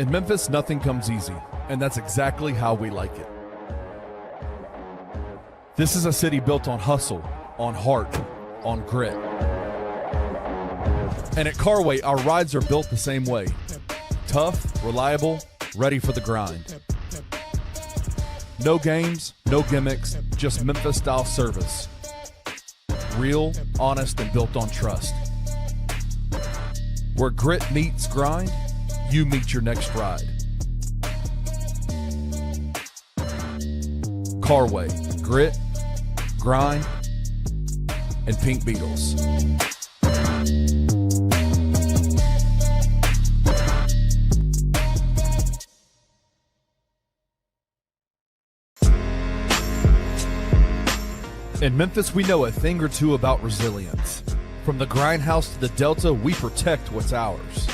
In Memphis, nothing comes easy, and that's exactly how we like it. This is a city built on hustle, on heart, on grit. And at Carway, our rides are built the same way. Tough, reliable, ready for the grind. No games, no gimmicks, just Memphis-style service. Real, honest, and built on trust. Where grit meets grind, you meet your next ride. Carway, grit, grind, and Pink Beetles. In Memphis, we know a thing or two about resilience. From the grindhouse to the Delta, we protect what's ours.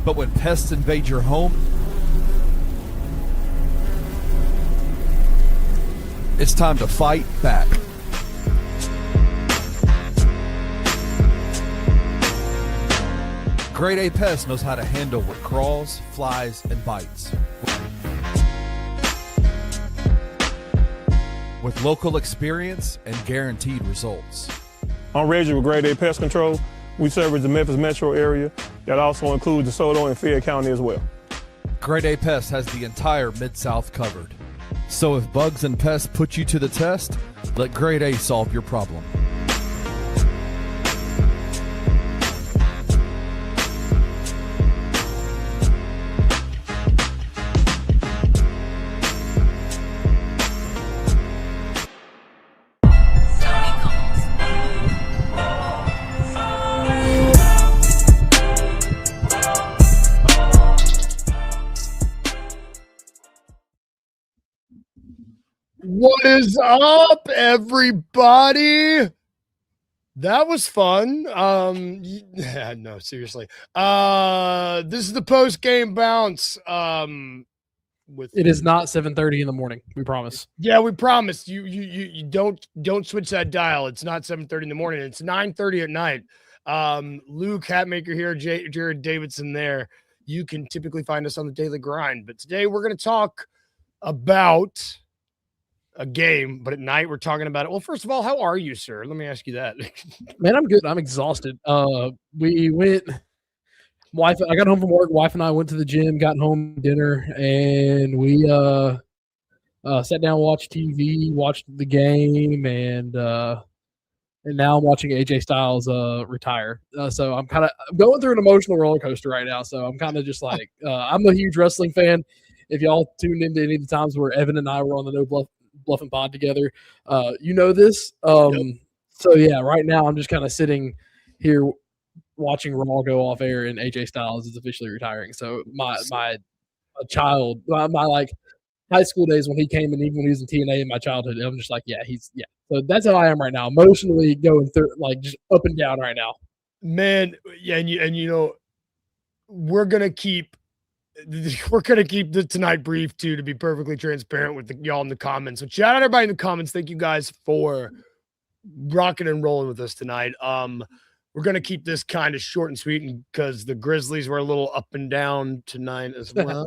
But when pests invade your home, it's time to fight back. Grade A Pest knows how to handle what crawls, flies, and bites. With local experience and guaranteed results. I'm Reggie with Grade A Pest Control. We service the Memphis metro area. That also includes DeSoto and Fayette County as well. Grade A Pest has the entire Mid-South covered. So if bugs and pests put you to the test, let Grade A solve your problem. What is up, everybody? That was fun. No, seriously. This is the post-game bounce. It is not 7:30 in the morning. We promise. Yeah, we promise. You don't switch that dial. It's not 7:30 in the morning. It's 9:30 at night. Luke Hatmaker here, Jared Davidson there. You can typically find us on the Daily Grind, but today we're going to talk about a game, but at night we're talking about it. Well, first of all, how are you, sir? Let me ask you that. Man, I'm good. I'm exhausted. We went. I got home from work. Wife and I went to the gym, got home dinner, and we sat down, watched TV, watched the game, and now I'm watching AJ Styles retire. So I'm going through an emotional roller coaster right now. So I'm kind of just like I'm a huge wrestling fan. If y'all tuned into any of the times where Evan and I were on the No Bluffing Pod together, you know this. Yep. So yeah, right now I'm just kind of sitting here watching Raw go off air, and AJ Styles is officially retiring. So my child, my like high school days when he came, and even when he was in TNA in my childhood, I'm just like, yeah. So that's how I am right now, emotionally going through, like, just up and down right now. Man, yeah, and you know, we're gonna keep the tonight brief too, to be perfectly transparent with y'all in the comments. So shout out everybody in the comments. Thank you guys for rocking and rolling with us tonight. We're gonna keep this kind of short and sweet because the Grizzlies were a little up and down tonight as well.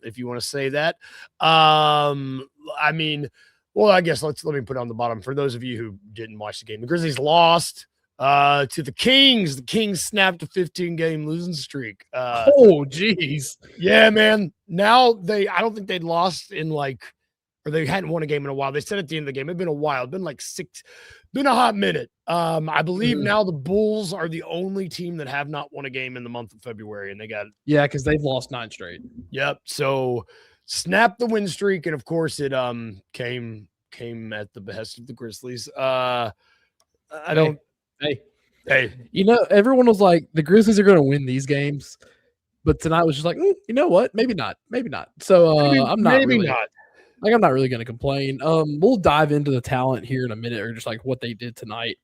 If you want to say that. I mean, well, I guess let me put it on the bottom for those of you who didn't watch the game. The Grizzlies lost to the Kings. The Kings snapped a 15-game losing streak. Oh, geez. Yeah, man. Now I don't think they'd lost in or they hadn't won a game in a while. They said at the end of the game, it'd been a while. It'd been a hot minute. I believe now the Bulls are the only team that have not won a game in the month of February, and they got because they've lost 9 straight. Yep. So snapped the win streak, and of course it came at the behest of the Grizzlies. Hey, you know, everyone was like, the Grizzlies are going to win these games, but tonight was just like, you know what? Maybe not. So I'm not really going to complain. We'll dive into the talent here in a minute, or just like what they did tonight.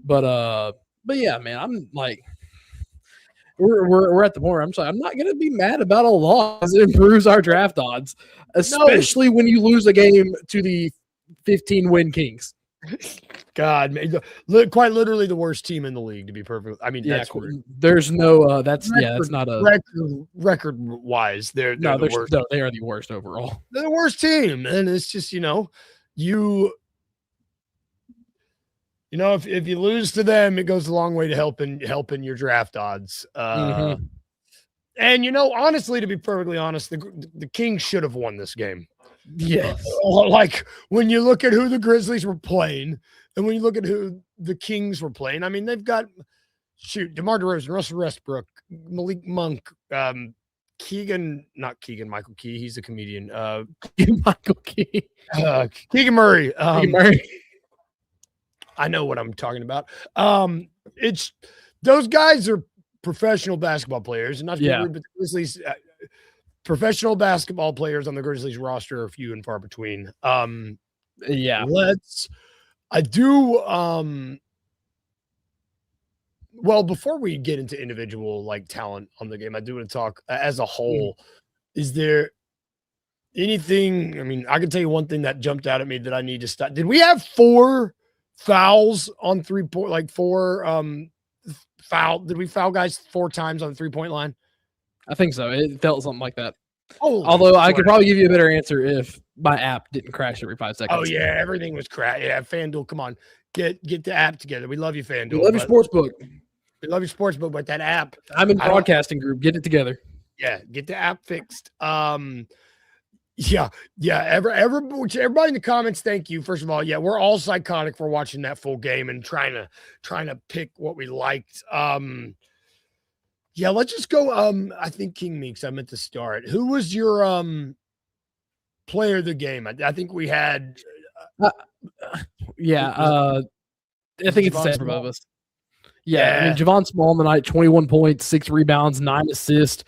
But yeah, man, I'm like, we're at the point where I'm just like, I'm not going to be mad about a loss. It improves our draft odds, especially when you lose a game to the 15-win Kings. God, man, quite literally the worst team in the league, to be perfect. I mean, Yeah, that's weird. there's no that's not a record wise. They're no, the worst. no, they are the worst overall. They're the worst team, and it's just if you lose to them, it goes a long way to helping your draft odds. And honestly, to be perfectly honest, the Kings should have won this game. Yes. Like when you look at who the Grizzlies were playing, and when you look at who the Kings were playing, I mean, they've got DeMar DeRozan, Russell Westbrook, Malik Monk, Michael Key, he's a comedian. Michael Key. Keegan Murray. Keegan Murray. I know what I'm talking about. It's those guys are professional basketball players, and not to be rude, but the Grizzlies professional basketball players on the Grizzlies roster are few and far between. Well, before we get into individual talent on the game, I do want to talk as a whole. Is there anything? I mean, I can tell you one thing that jumped out at me that I need to stop. Did we have 4 fouls on 3-point? Like 4 foul? Did we foul guys 4 times on the 3-point line? I think so. It felt something like that. Although I could probably give you a better answer if my app didn't crash every 5 seconds. Oh yeah, everything was crash. Yeah, FanDuel, come on, get the app together. We love you, FanDuel. We love your sportsbook. We love your sportsbook, but that app. I'm in the broadcasting group. Get it together. Yeah, get the app fixed. Everybody in the comments, thank you. First of all, we're all psychotic for watching that full game and trying to pick what we liked. Let's just go. I think King Meeks, I meant to start. Who was your player of the game? I think we had I think it's the same for both of us. Yeah, I mean, Javon Small tonight, 21 points, 6 rebounds, 9 assists,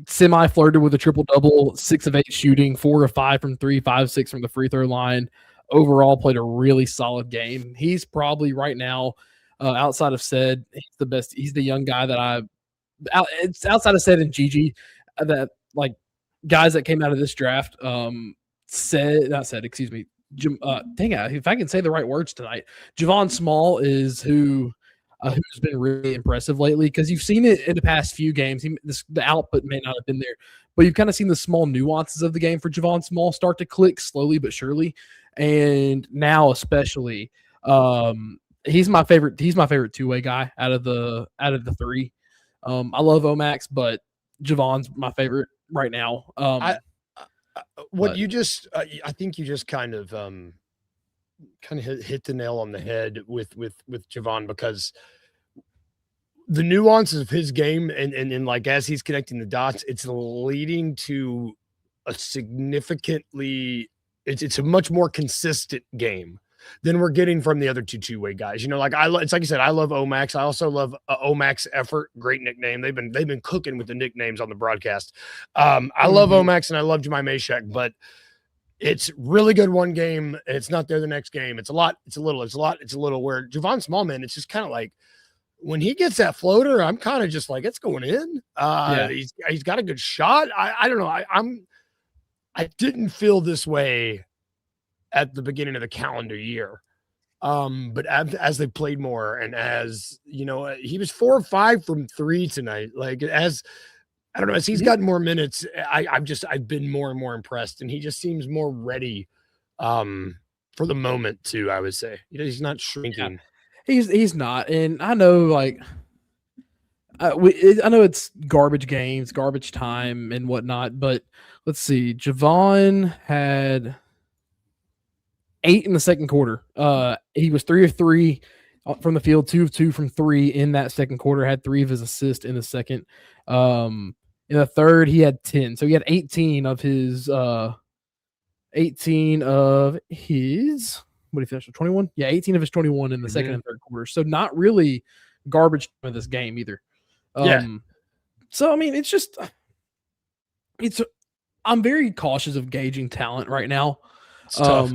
semi-flirted with a triple-double, 6 of 8 shooting, 4 of 5 from 3, 5 of 6 from the free throw line. Overall, played a really solid game. He's probably right now, outside of Said, he's the best. He's the young guy that it's outside of Said and Gigi, that guys that came out of this draft. Excuse me. If I can say the right words tonight, Javon Small is who's been really impressive lately, because you've seen it in the past few games. The output may not have been there, but you've kind of seen the small nuances of the game for Javon Small start to click slowly but surely. And now, especially, he's my favorite 2-way guy out of the 3. I love Omax, but Javon's my favorite right now. I think you just kind of hit the nail on the head with Javon, because the nuances of his game and as he's connecting the dots, it's leading to it's a much more consistent game than we're getting from the other 2-way guys. It's like you said, I love Omax. I also love Omax Effort. Great nickname. They've been cooking with the nicknames on the broadcast. I love Omax and I love Jemai Mashak, but it's really good one game and it's not there the next game. It's a lot. It's a little. It's a lot. It's a little. Where Javon Smallman, it's just kind of like when he gets that floater, I'm kind of just like, it's going in. He's got a good shot. I don't know. I didn't feel this way at the beginning of the calendar year. But as they played more, and as he was 4 or 5 from 3 tonight. As he's gotten more minutes, I've been more and more impressed, and he just seems more ready for the moment too, I would say. He's not shrinking. Yeah, he's not. And I know I know it's garbage games, garbage time and whatnot, but let's see. Javon had 8 in the second quarter. He was 3 of 3 from the field, 2 of 2 from 3 in that second quarter, had 3 of his assists in the second. In the third, he had 10. So he had 18 of his what did he finish with, 21? Yeah, 18 of his 21 in the second and third quarter. So not really garbage of this game either. So I mean, I'm very cautious of gauging talent right now. It's tough.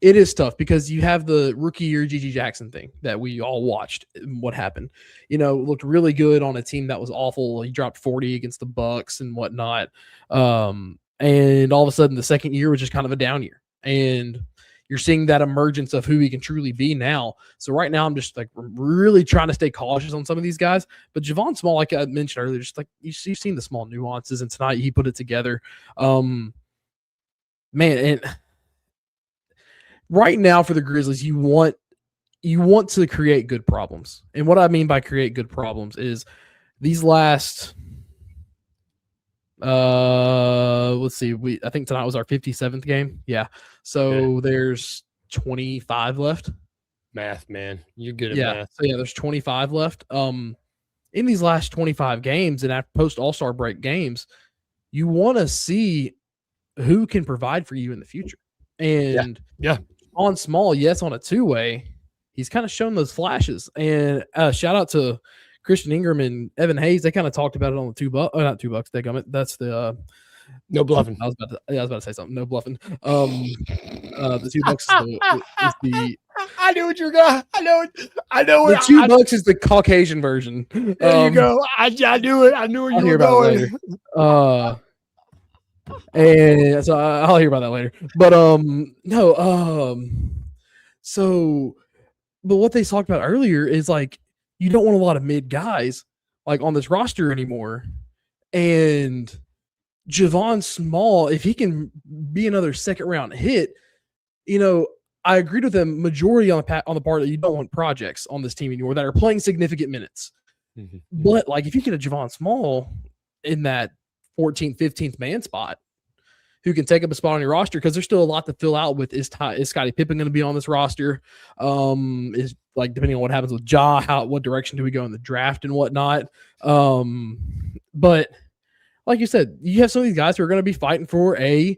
It is tough because you have the rookie year Gigi Jackson thing that we all watched. What happened? Looked really good on a team that was awful. He dropped 40 against the Bucks and whatnot. And all of a sudden, the second year was just kind of a down year. And you're seeing that emergence of who he can truly be now. So right now, I'm just like really trying to stay cautious on some of these guys. But Javon Small, like I mentioned earlier, just like you've seen the small nuances, and tonight he put it together. Man, and right now for the Grizzlies, you want to create good problems. And what I mean by create good problems is these last let's see, I think tonight was our 57th game. Yeah. So there's 25 left. Math, man. You're good at math. So there's 25 left. In these last 25 games and after post All-Star break games, you want to see who can provide for you in the future. And on Small, yes, on a two-way, he's kind of shown those flashes. And shout out to Christian Ingram and Evan Hayes. They kind of talked about it on the $2. Not $2. That's the no bluffing. I was about to say something. No bluffing. The $2 is the. I knew what you're going. I know the $2 is the Caucasian version. There you go. I knew it. I knew where you were going. And so I'll hear about that later. But so, but what they talked about earlier is like you don't want a lot of mid guys like on this roster anymore. And Javon Small, if he can be another second round hit, I agreed with them majority on the part that you don't want projects on this team anymore that are playing significant minutes. Mm-hmm. But like if you get a Javon Small in that 14th, 15th man spot who can take up a spot on your roster, because there's still a lot to fill out with is Scottie Pippen going to be on this roster? Is like depending on what happens with Ja, what direction do we go in the draft and whatnot? But like you said, you have some of these guys who are going to be fighting for a,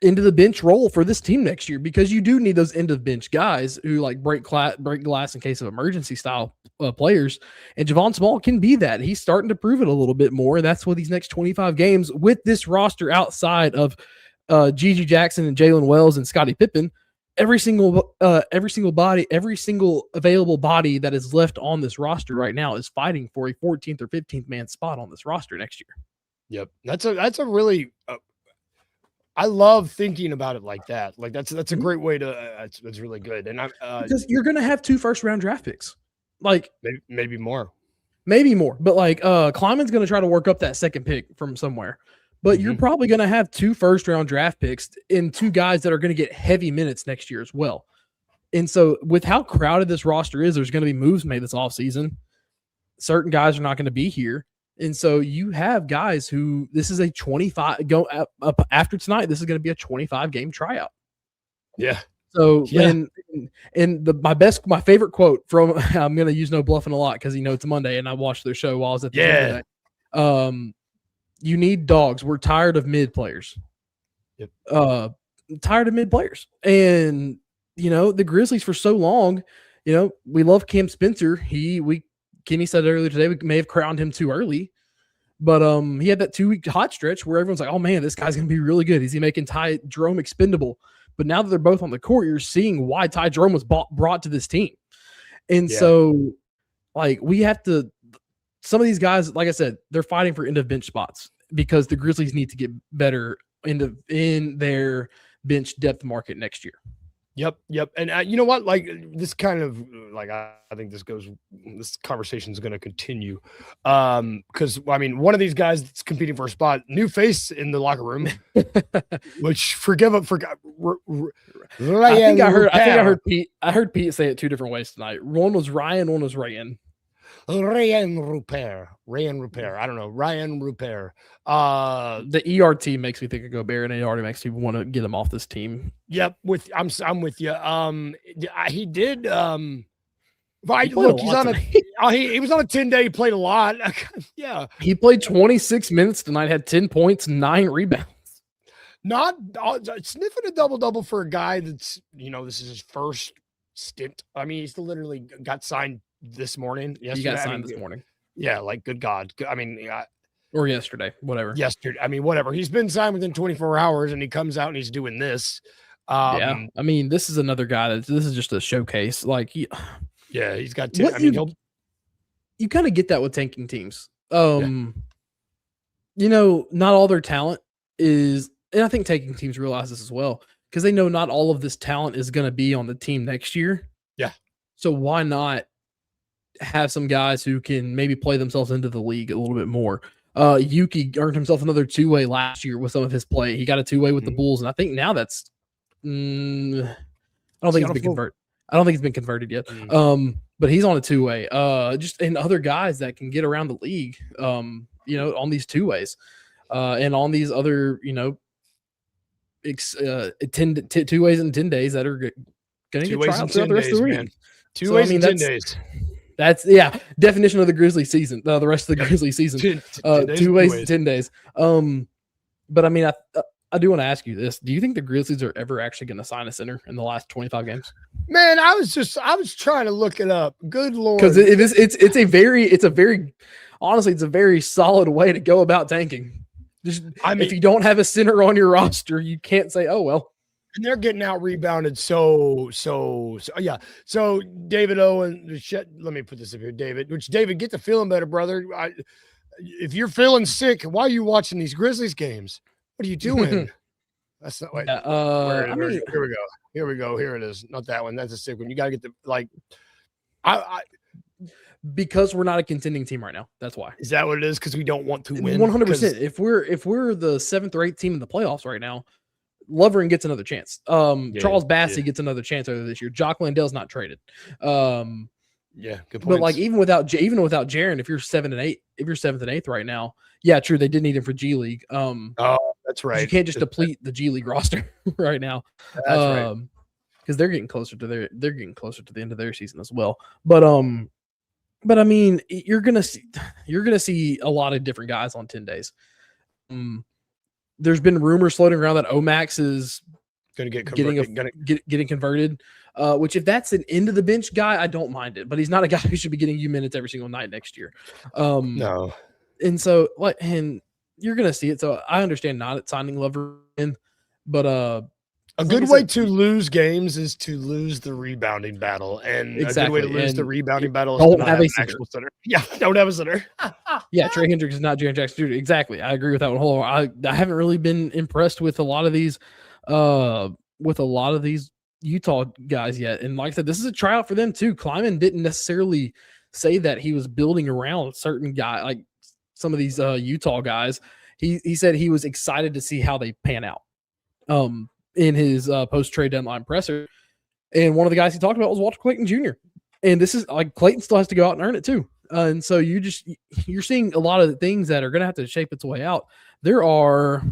into the bench role for this team next year, because you do need those end of bench guys who like break glass in case of emergency style players. And Javon Small can be that. He's starting to prove it a little bit more. And that's what these next 25 games with this roster outside of Gigi Jackson and Jalen Wells and Scottie Pippen, every single available body that is left on this roster right now is fighting for a 14th or 15th man spot on this roster next year. Yep. That's a really, I love thinking about it like that. Like that's a great way to. That's really good. And because you're going to have 2 first-round draft picks, like maybe more. But like Kleiman's going to try to work up that second pick from somewhere. But you're probably going to have 2 first-round draft picks and 2 guys that are going to get heavy minutes next year as well. And so with how crowded this roster is, there's going to be moves made this offseason. Certain guys are not going to be here. And so you have guys who this is a 25 go up after tonight. This is going to be a 25 game tryout. Yeah. So my favorite quote from I'm going to use No Bluffing a lot because it's Monday and I watched their show while I was at the game today. You need dogs. We're tired of mid players. Yep. Tired of mid players. And the Grizzlies for so long, we love Cam Spencer. Kenny said earlier today, we may have crowned him too early, but he had that 2-week hot stretch where everyone's like, oh man, this guy's going to be really good. Is he making Ty Jerome expendable? But now that they're both on the court, you're seeing why Ty Jerome was brought to this team. And so like we have to, some of these guys, like I said, they're fighting for end of bench spots because the Grizzlies need to get better in their bench depth market next year. Yep. And you know what? Like this kind of like I think this conversation is going to continue because one of these guys that's competing for a spot, new face in the locker room, which I think I heard Pete say it 2 different ways tonight. One was Ryan, one was Rayan. Rayan Rupert. I don't know. Ryan Rupert. The ERT makes me think of Gobert, and it already makes me want to get him off this team. Yep, I'm with you. He did. He was on a 10-day. He played a lot. Yeah, he played 26 minutes tonight. Had 10 points, 9 rebounds. Not sniffing a double for a guy that's this is his first stint. I mean, he's literally got signed this morning. Yesterday. He got signed this morning. Yeah, like good God. Or yesterday, whatever. Whatever. He's been signed within 24 hours, and he comes out and he's doing this. This is another guy this is just a showcase. Like he's got. You kind of get that with tanking teams. Not all their talent is, and I think tanking teams realize this as well. because they know not all of this talent is going to be on the team next year. Yeah. So why not have some guys who can maybe play themselves into the league a little bit more? Yuki earned himself another two-way last year with some of his play. He got a two-way with the Bulls, and I think now that's I don't think it's been converted. I don't think it's been converted yet. But he's on a two-way. Just and other guys that can get around the league, on these two ways, and on these other, 2 ways in 10 days that are going to get trials throughout the rest of the week. 2 ways in 10 days. That's definition of the Grizzly season. The rest of the Grizzly season. 2 ways in 10 days. But I mean, I do want to ask you this: do you think the Grizzlies are ever actually going to sign a center in the last 25 games? Man, I was trying to look it up. Good Lord, because it's a very honestly, it's a very solid way to go about tanking. If you don't have a center on your roster, you can't say, "Oh well." And they're getting out rebounded. So yeah. So David Owen, let me put this up here, David. David, get the feeling better, brother. If you're feeling sick, why are you watching these Grizzlies games? What are you doing? That's not. Wait, here we go. Here it is. Not that one. That's a sick one. You got to get because we're not a contending team right now. That's why. Is that what it is? Because we don't want to win. 100%. If we're the 7th or 8th team in the playoffs right now, Lovering gets another chance. Charles Bassey gets another chance over this year. Jock Landale's not traded. Yeah, good point. But like even without Jaren, if you're 7 and 8, if you're 7th and 8th right now, yeah, true. They did need him for G League. That's right. You can't just deplete the G League roster right now. That's right. Because they're getting closer to the end of their season as well. But I mean, you're gonna see a lot of different guys on 10 days. There's been rumors floating around that Omax is getting converted. Which if that's an end of the bench guy, I don't mind it. But he's not a guy who should be getting you minutes every single night next year. No. And so and you're gonna see it. So I understand not signing Lover in, but a good way to lose games is to lose the rebounding battle, and a good way to lose the rebounding battle is to not have an actual center. Yeah, don't have a center. Yeah, Trey Hendricks is not Jaren Jackson Jr. Exactly, I agree with that one whole. I haven't really been impressed with a lot of these, Utah guys yet. And like I said, this is a tryout for them too. Kleiman didn't necessarily say that he was building around a certain guy, like some of these Utah guys. He said he was excited to see how they pan out. In his post-trade deadline presser. And one of the guys he talked about was Walter Clayton Jr. And this is like Clayton still has to go out and earn it too. And so you're seeing a lot of the things that are going to have to shape its way out. There are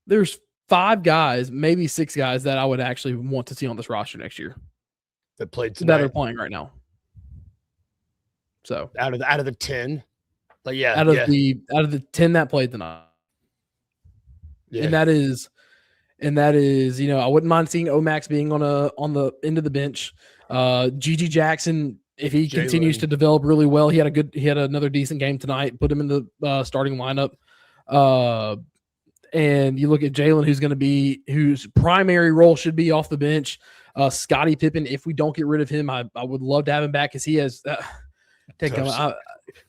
there's 5 guys, maybe 6 guys that I would actually want to see on this roster next year that played tonight, that are playing right now. So out of the 10. But yeah, out of the 10 that played tonight, and that is, I wouldn't mind seeing Omax being on the end of the bench. Gigi Jackson, if he continues to develop really well, he had another decent game tonight. Put him in the starting lineup. And you look at Jalen, whose primary role should be off the bench. Scottie Pippen, if we don't get rid of him, I would love to have him back because he has.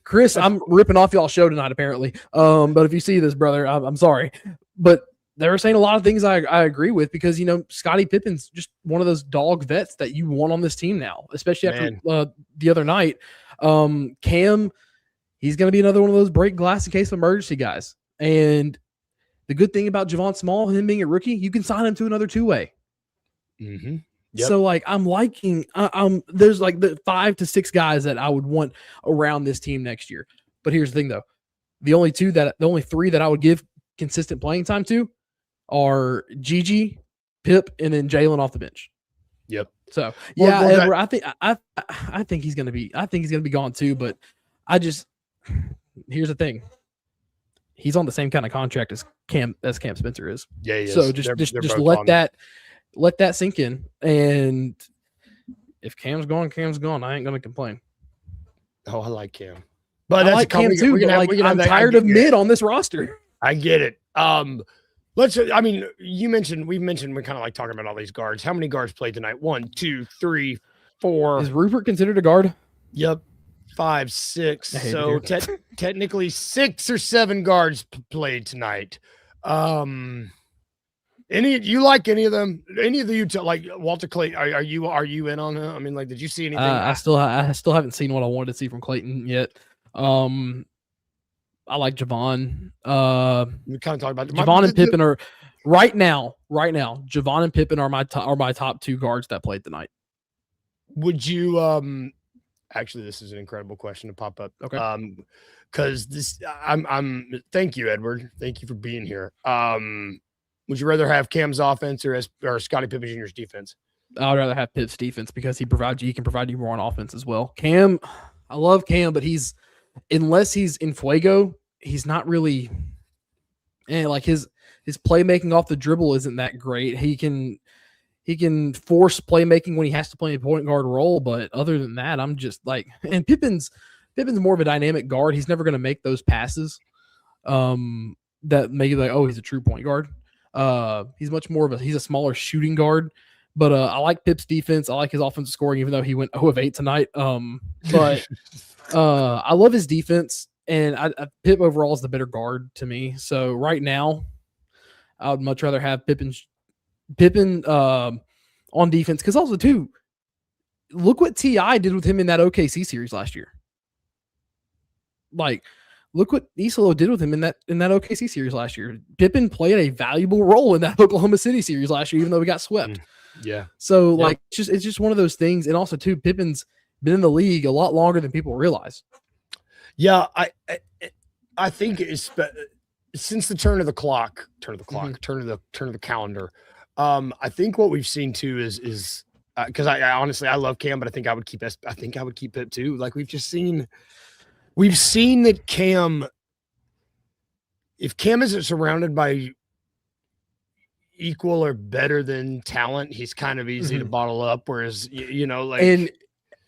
Chris, I'm ripping off y'all's show tonight, apparently. But if you see this, brother, I'm sorry. But they were saying a lot of things I agree with because, Scottie Pippen's just one of those dog vets that you want on this team now, especially after the other night. Cam, he's going to be another one of those break glass in case of emergency guys. And the good thing about Javon Small, him being a rookie, you can sign him to another 2-way. Mm-hmm. Yep. So like I'm liking there's like the 5 to 6 guys that I would want around this team next year. But here's the thing though. The only 3 that I would give consistent playing time to are Gigi, Pip, and then Jalen off the bench. Yep. So I think he's gonna be gone too, but here's the thing. He's on the same kind of contract as Cam Spencer is. Yeah, he is. So just let that sink in. And if Cam's gone. I ain't gonna complain. Oh, I like Cam, but I like Cam too. I'm tired of mid on this roster. I get it. We've mentioned we're kind of like talking about all these guards. How many guards played tonight? 1, 2, 3, 4. Is Rupert considered a guard? Yep. 5, 6. I hate it So here. technically 6 or 7 guards played tonight. You like any of them? Any of the Utah, like Walter Clayton? Are you in on him? I mean, like, did you see anything? I still haven't seen what I wanted to see from Clayton yet. I like Javon. We kind of talked about Javon and Pippen are right now. Javon and Pippen are my top 2 guards that played tonight. Would you actually, this is an incredible question to pop up. Okay. Because this I'm thank you, Edward. Thank you for being here. Would you rather have Cam's offense or Scottie Pippen Jr.'s defense? I'd rather have Pitt's defense because he can provide you more on offense as well. Cam, I love Cam, but unless he's in fuego, he's not really like his playmaking off the dribble isn't that great. He can force playmaking when he has to play a point guard role, but other than that, I'm just like, and Pippen's more of a dynamic guard. He's never going to make those passes that make you like, oh, he's a true point guard. He's much more of he's a smaller shooting guard. But I like Pip's defense. I like his offensive scoring, even though he went 0 of 8 tonight. But I love his defense, and Pip overall is the better guard to me. So right now, I would much rather have Pippen on defense, because also too, look what T.I. did with him in that OKC series last year. Like, look what Isolo did with him in that OKC series last year. Pippen played a valuable role in that Oklahoma City series last year, even though we got swept. Yeah. So like, it's just one of those things. And also too, Pippen's been in the league a lot longer than people realize. Yeah, I think it's since the turn of the calendar. I think what we've seen too is because I honestly I love Cam, but I think I would keep Pip too. Like we've seen that Cam, if Cam isn't surrounded by equal or better than talent, he's kind of easy to bottle up. Whereas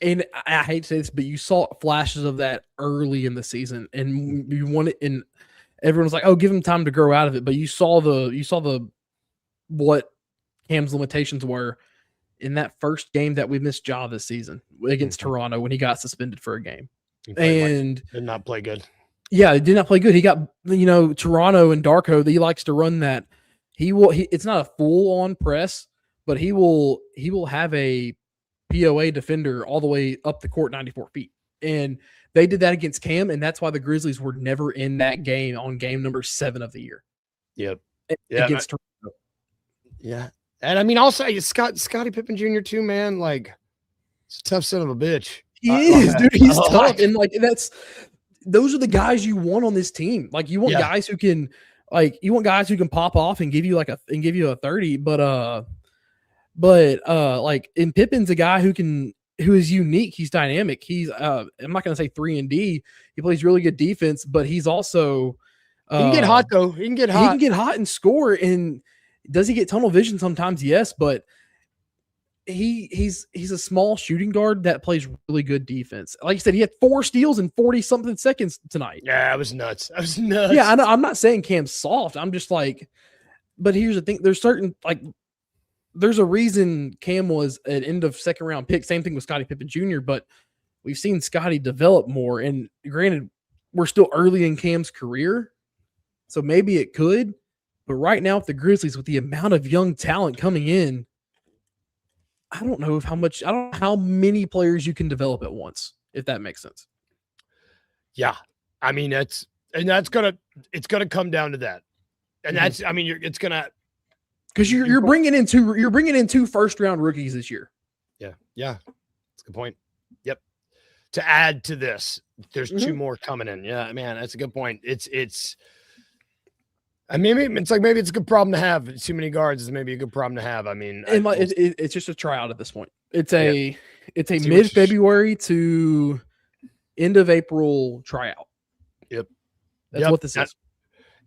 and I hate to say this, but you saw flashes of that early in the season, and you wanted, and everyone was like, "Oh, give him time to grow out of it." But you saw what Cam's limitations were in that first game that we missed Ja this season against Toronto when he got suspended for a game, and did not play good. Yeah, he did not play good. He got Toronto and Darko. He likes to run that. It's not a full on press, but he will have a POA defender all the way up the court 94 feet. And they did that against Cam, and that's why the Grizzlies were never in that game on game number 7 of the year. Yep. Against Toronto. Yeah. And I mean, also Scottie Pippen Jr. too, man. Like, it's a tough son of a bitch. He is, dude. He's tough. And like those are the guys you want on this team. Like you want guys who can pop off and give you a 30, but like in Pippen's a guy who is unique. He's dynamic. He's I'm not gonna say 3-and-D. He plays really good defense, but he's also he can get hot though. He can get hot and score. And does he get tunnel vision sometimes? Yes, but he's a small shooting guard that plays really good defense. Like you said, he had 4 steals in 40-something seconds tonight. Yeah, it was nuts. Yeah, I know. I'm not saying Cam's soft. I'm just like, but here's the thing. There's a reason Cam was an end of second round pick. Same thing with Scottie Pippen Jr., but we've seen Scottie develop more. And granted, we're still early in Cam's career, so maybe it could. But right now with the Grizzlies, with the amount of young talent coming in, I don't know how many players you can develop at once, if that makes sense. Yeah. I mean, it's gonna come down to that. And that's, I mean, it's gonna, because you're bringing in 2 first round rookies this year. Yeah. That's a good point. Yep. To add to this, there's 2 more coming in. Yeah, man, that's a good point. Maybe it's a good problem to have. Too many guards is maybe a good problem to have. I mean, it's just a tryout at this point. It's a mid-February to end of April tryout. Yep. That's what this is.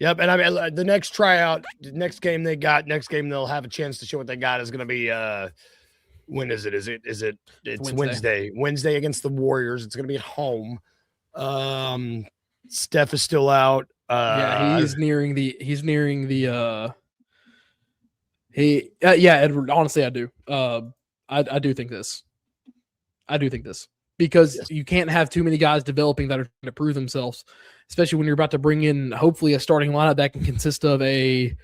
Yep. And I mean, the next tryout, the next game they'll have a chance to show what they got is going to be, when is it? It's Wednesday against the Warriors. It's going to be at home. Steph is still out. He's nearing the Edward, honestly, I do. I do think this. because you can't have too many guys developing that are trying to prove themselves, especially when you're about to bring in hopefully a starting lineup that can consist of a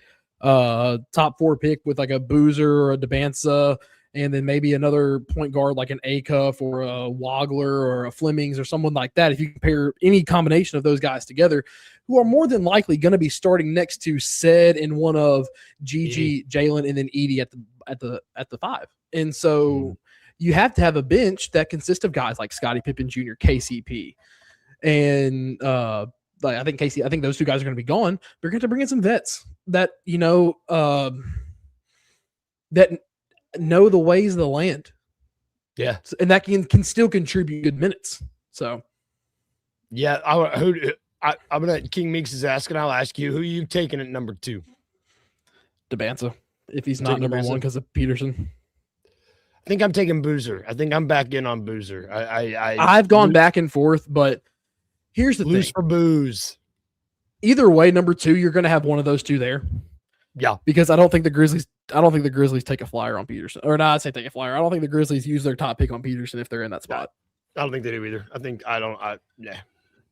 top 4 pick with like a Boozer or a Debanza, and then maybe another point guard like an Acuff or a Wagler or a Flemings or someone like that. If you compare any combination of those guys together, who are more than likely going to be starting next to Said and one of Gigi, Jalen, and then Edie at the 5. And so you have to have a bench that consists of guys like Scottie Pippen Jr., KCP, and I think those 2 guys are going to be gone. They're going to bring in some vets that that know the ways of the land. Yeah, and that can still contribute good minutes. So, yeah, I'm gonna King Meeks is asking. I'll ask you, who are you taking at number 2? Debanza, if he's not number 1 because of Peterson. I think I'm taking Boozer. I think I'm back in on Boozer. I've gone back and forth, but here's the thing: for booze. Either way, number 2, you're going to have one of those 2 there. Yeah, because I don't think the Grizzlies take a flyer on Peterson, or not. I'd say take a flyer. I don't think the Grizzlies use their top pick on Peterson if they're in that spot. I don't think they do either.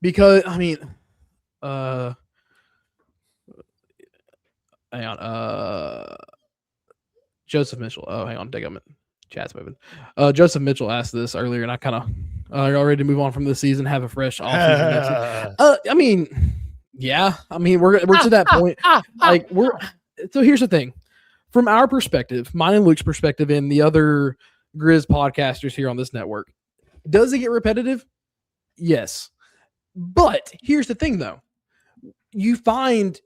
Because I mean, hang on, Joseph Mitchell. Oh, hang on, dig up. Chat's moving. Joseph Mitchell asked this earlier, and I kind of are ready to move on from this season, have a fresh offseason. I mean, yeah. I mean, we're to that point. Like so here's the thing. From our perspective, mine and Luke's perspective, and the other Grizz podcasters here on this network, does it get repetitive? Yes. But here's the thing, though. You find,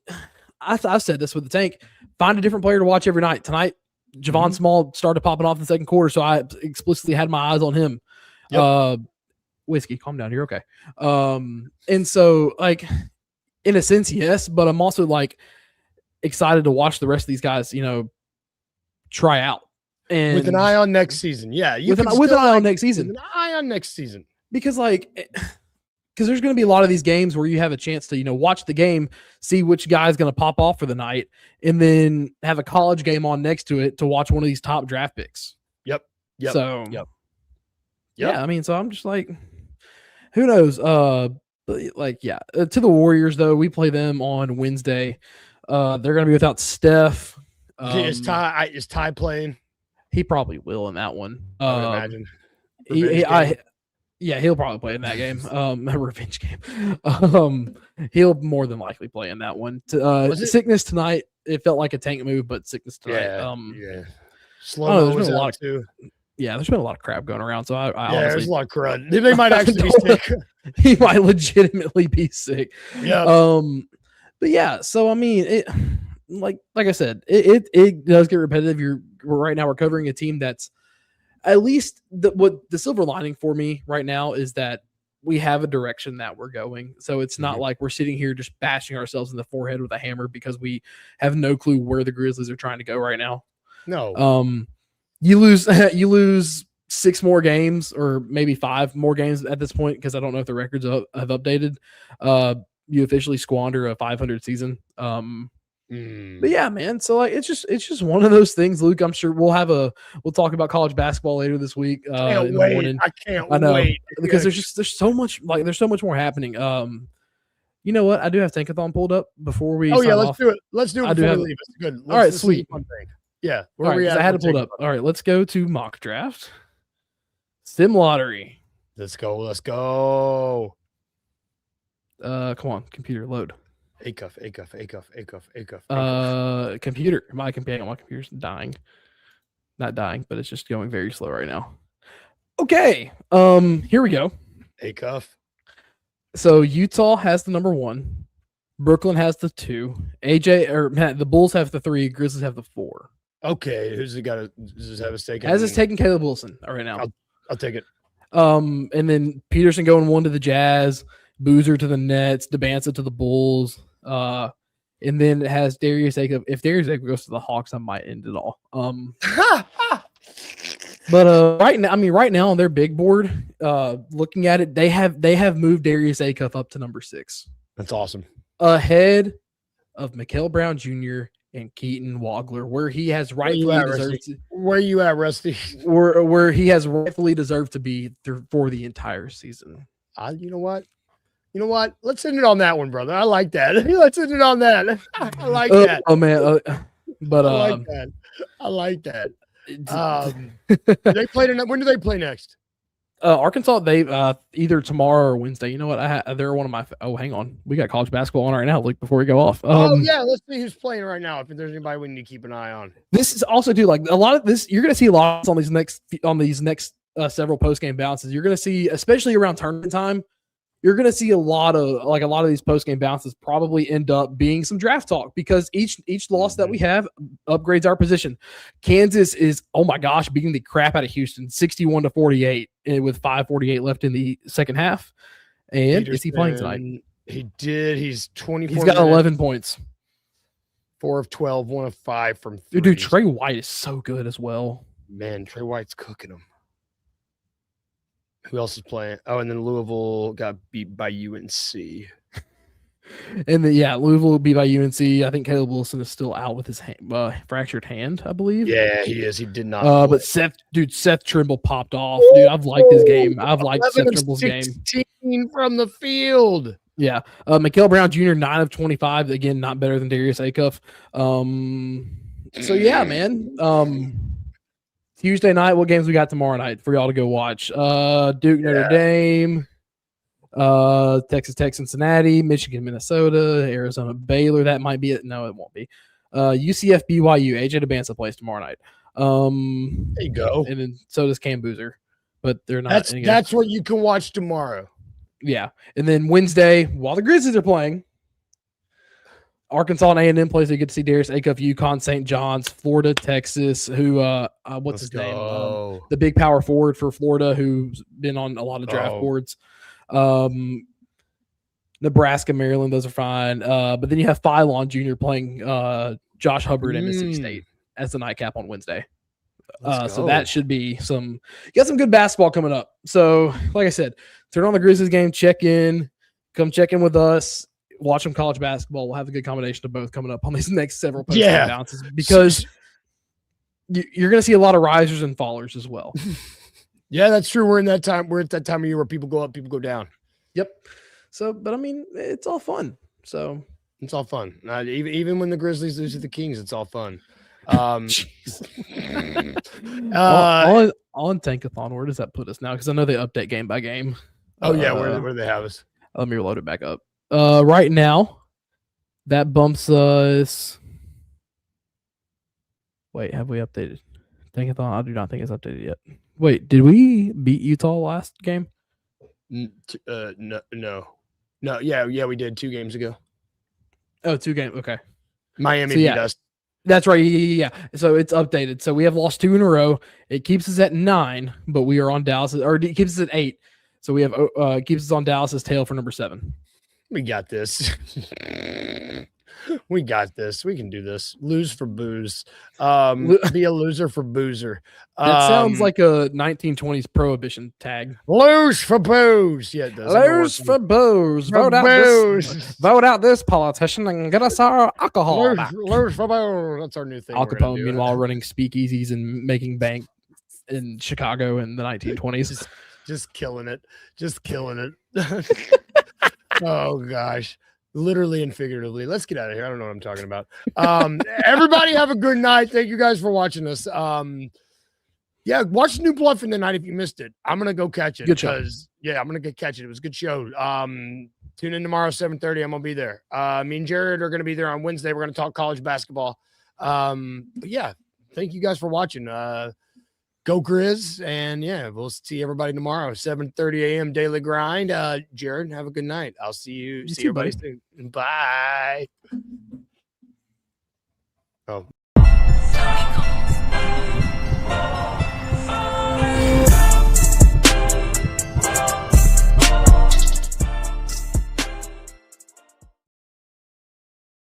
I've said this with the tank, find a different player to watch every night. Tonight, Javon Small started popping off in the second quarter, so I explicitly had my eyes on him. Yep. Whiskey, calm down. You're okay. And so, like, in a sense, yes, but I'm also, like, excited to watch the rest of these guys, try out. And with an eye on next season. Yeah. With an eye on next season. With an eye on next season. Because, because there's going to be a lot of these games where you have a chance to, watch the game, see which guy's going to pop off for the night, and then have a college game on next to it to watch one of these top draft picks. Yep. So, yeah, I mean, so I'm just like, who knows? But to the Warriors, though, we play them on Wednesday. They're going to be without Steph. Is Ty playing? He probably will in that one. I would imagine. He'll probably play in that game. A revenge game. He'll more than likely play in that one. Sickness tonight. It felt like a tank move, but sickness tonight. Slow was out too. Yeah, there's been a lot of crap going around. So I honestly, there's a lot of crud. They might actually be sick. He might legitimately be sick. Yeah. But yeah. So I mean, it like I said, it does get repetitive. Right now we're covering a team that's at least what the silver lining for me right now is that we have a direction that we're going. So it's not like we're sitting here just bashing ourselves in the forehead with a hammer because we have no clue where the Grizzlies are trying to go right now. No. You lose 6 more games or maybe 5 more games at this point because I don't know if the records have updated. You officially squander a 500 season. But yeah, man. So it's just one of those things, Luke. I'm sure we'll talk about college basketball later this week. Can't wait. I can't wait because there's so much more happening. You know what? I do have Tankathon pulled up before we. Let's do it. Let's do it before we leave. It's good. All right, sweet. Yeah, all right, I had to pull it up. All right, let's go to mock draft. Sim lottery. Let's go. Come on, computer, load. Acuff. Computer. My computer's dying. Not dying, but it's just going very slow right now. Okay. Here we go. Acuff. So Utah has the number 1. Brooklyn has the 2. The Bulls have the 3. Grizzlies have the 4. Okay. Who's it got? Does this have a stake? Has it's taking Caleb Wilson right now. I'll take it. And then Peterson going 1 to the Jazz, Boozer to the Nets, Debanza to the Bulls. And then it has Darius Acuff. If Darius Acuff goes to the Hawks, I might end it all. But right now on their big board, looking at it, they have moved Darius Acuff up to number 6. That's awesome. Ahead of Mikal Brown Jr. and Keaton Wagler, where he has Where you rightfully at, deserved Rusty? Where you at, Rusty? where he has rightfully deserved to be for the entire season. You know what? You know what? Let's end it on that one, brother. I like that. Let's end it on that. I like that. Oh man, but I like that. I like that. They play tonight. When do they play next? Arkansas, they either tomorrow or Wednesday. You know what? They're one of my. Oh, hang on, we got college basketball on right now. Like before we go off. Yeah, let's see who's playing right now. If there's anybody we need to keep an eye on. This is also too like a lot of this. You're going to see lots on these next several post game bounces. You're going to see, especially around tournament time. You're going to see a lot of these post game bounces probably end up being some draft talk because each loss that we have upgrades our position. Kansas is, oh my gosh, beating the crap out of Houston 61-48 with 5:48 left in the second half. And is he playing tonight? He did. He's 24. He's got 11 points. 4 of 12, 1 of 5 from 3. Dude, Trey White is so good as well. Man, Trey White's cooking him. Who else is playing? Oh, and then Louisville got beat by UNC. And Louisville will be by UNC. I think Caleb Wilson is still out with his fractured hand, I believe. Yeah, he is. He did not. But Seth Trimble popped off. Dude, I've liked his game. I've liked Seth Trimble's game. 16 from the field. Yeah. Mikael Brown Jr., 9 of 25. Again, not better than Darius Acuff. So, yeah, man. Tuesday night, what games we got tomorrow night for y'all to go watch? Duke, Notre Dame, Texas Tech, Cincinnati, Michigan, Minnesota, Arizona, Baylor. That might be it. No, it won't be. UCF, BYU. AJ DeBanza plays tomorrow night. There you go. And then so does Cam Boozer, but they're not. That's what you can watch tomorrow. Yeah, and then Wednesday, while the Grizzlies are playing, Arkansas and A&M plays. You get to see Darius Acuff, UConn, St. John's, Florida, Texas. Who? What's his name? The big power forward for Florida, who's been on a lot of draft boards. Nebraska, Maryland, those are fine. But then you have Philon Jr. playing Josh Hubbard and Mississippi State as the nightcap on Wednesday. So that should be some. You got some good basketball coming up. So, like I said, turn on the Grizzlies game, check in, come check in with us. Watch some college basketball. We'll have a good combination of both coming up on these next several post-game bounces because you're going to see a lot of risers and fallers as well. Yeah, that's true. We're at that time of year where people go up, people go down. Yep. So, but I mean, it's all fun. So it's all fun. Even when the Grizzlies lose to the Kings, it's all fun. On Tankathon, where does that put us now? Because I know they update game by game. Oh yeah, where do they have us? Let me reload it back up. Right now, that bumps us. Wait, have we updated? Tankathon, I do not think it's updated yet. Wait, did we beat Utah last game? No. Yeah, we did 2 games ago. Oh, 2 games. Okay. Miami beat us. That's right. Yeah. So it's updated. So we have lost 2 in a row. It keeps us at 9, but we are on Dallas, or it keeps us at 8. So we have keeps us on Dallas's tail for number 7. We got this. We got this. We can do this. Lose for booze. Be a loser for boozer. That sounds like a 1920s prohibition tag. Lose for booze. Yeah, it does. Lose for booze. Vote out this politician and get us our alcohol back. Lose for booze. That's our new thing. Al Capone, meanwhile, running speakeasies and making bank in Chicago in the 1920s. Just killing it. Oh gosh, literally and figuratively. Let's get out of here. I don't know what I'm talking about. Everybody have a good night. Thank you guys for watching us. Watch New Bluff in the night if you missed it. I'm gonna go catch it. Good show. I'm gonna go catch it. It was a good show. Tune in tomorrow 7:30. I'm gonna be there. Me and Jared are gonna be there on Wednesday. We're gonna talk college basketball. But yeah, thank you guys for watching. Go Grizz, and we'll see everybody tomorrow, 7:30 a.m. Daily Grind. Jared, have a good night. I'll see you. See everybody soon. Bye. Oh.